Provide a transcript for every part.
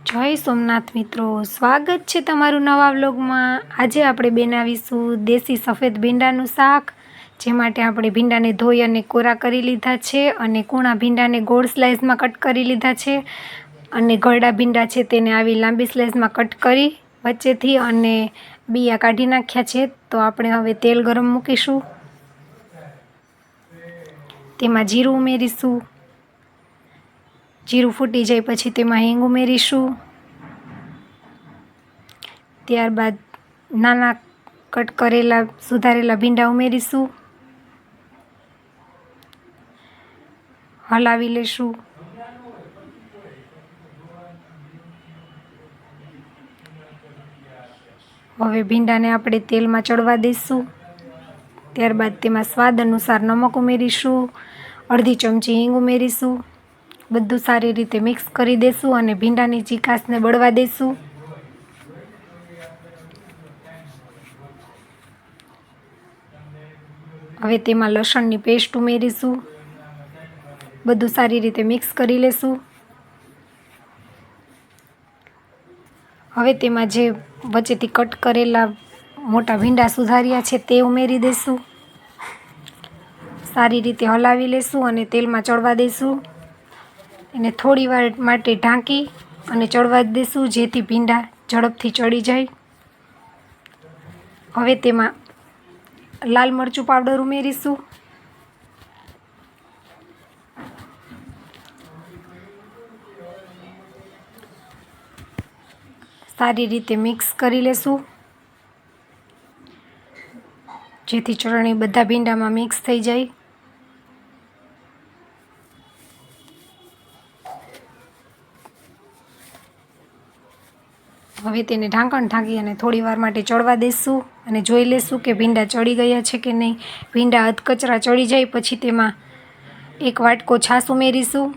જય સોમનાથ મિત્રો, સ્વાગત છે તમારું નવા વ્લોગમાં। આજે આપણે બનાવીશું દેશી સફેદ ભીંડાનું શાક। જે માટે આપણે ભીંડાને ધોઈ અને કોરા કરી લીધા છે અને કૂણા ભીંડાને ગોળ સ્લાઇસમાં કટ કરી લીધા છે અને ગળડા ભીંડા છે તેને આવી લાંબી સ્લાઇસમાં કટ કરી વચ્ચેથી અને બીયા કાઢી નાખ્યા છે। તો આપણે હવે તેલ ગરમ મૂકીશું, તેમાં જીરું ઉમેરીશું। જીરું ફૂટી જાય પછી તેમાં હિંગ ઉમેરીશું। ત્યારબાદ નાના કટ કરેલા સુધારેલા ભીંડા ઉમેરીશું, હલાવી લેશું। હવે ભીંડાને આપણે તેલમાં ચડવા દઈશું। ત્યારબાદ તેમાં સ્વાદ અનુસાર નમક ઉમેરીશું, અડધી ચમચી હિંગ ઉમેરીશું। બધું સારી રીતે મિક્સ કરી દઈશું અને ભીંડાની ચીકાશને બળવા દઈશું। હવે તેમાં લસણની પેસ્ટ ઉમેરીશું, બધું સારી રીતે મિક્સ કરી લેશું। હવે તેમાં જે વચ્ચેથી કટ કરેલા મોટા ભીંડા સુધાર્યા છે તે ઉમેરી દઈશું, સારી રીતે હલાવી લેશું અને તેલમાં ચડવા દઈશું। એને થોડી વાર માટે ઢાંકી અને ચડવા દઈશું જેથી ભીંડા ઝડપથી ચડી જાય। હવે તેમાં લાલ મરચું પાવડર ઉમેરીશું, સારી રીતે મિક્સ કરી લેશું જેથી ચટણી બધા ભીંડામાં મિક્સ થઈ જાય। હવે તેને ઢાંકણ ઢાંકી અને થોડી વાર માટે ચડવા દઈશું અને જોઈ લેશું કે ભીંડા ચડી ગયા છે કે નહીં। ભીંડા અધકચરા ચડી જાય પછી તેમાં એક વાટકો છાશ ઉમેરીશું।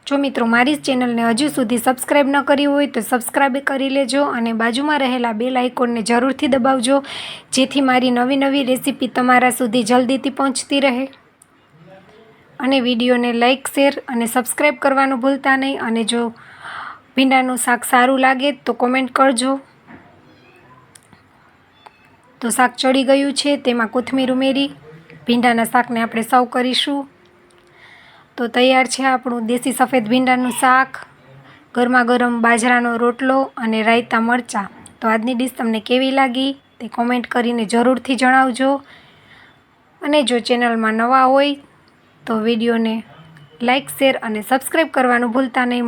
જો મિત્રો મારી ચેનલને હજુ સુધી સબસ્ક્રાઈબ ન કરી હોય તો સબસ્ક્રાઈબ કરી લેજો અને બાજુમાં રહેલા બેલ આઇકોનને જરૂરથી દબાવજો જેથી મારી નવી નવી રેસીપી તમારા સુધી જલ્દીથી પહોંચતી રહે। અને વિડીયોને લાઇક, શેર અને સબસ્ક્રાઈબ કરવાનું ભૂલતા નહીં। અને જો ભીંડાનું શાક સારું લાગે તો કોમેન્ટ કરજો। તો શાક ચડી ગયું છે, તેમાં કોથમીર ઉમેરી ભીંડાના શાકને આપણે સર્વ કરીશું। તો તૈયાર છે આપણું દેશી સફેદ ભીંડાનું શાક, ગરમા ગરમ બાજરાનો રોટલો અને રાયતા મરચાં। તો આજની ડીશ તમને કેવી લાગી તે કોમેન્ટ કરીને જરૂરથી જણાવજો। અને જો ચેનલમાં નવા હોય તો વિડીયોને લાઇક, શેર અને સબસ્ક્રાઈબ કરવાનું ભૂલતા નહીં।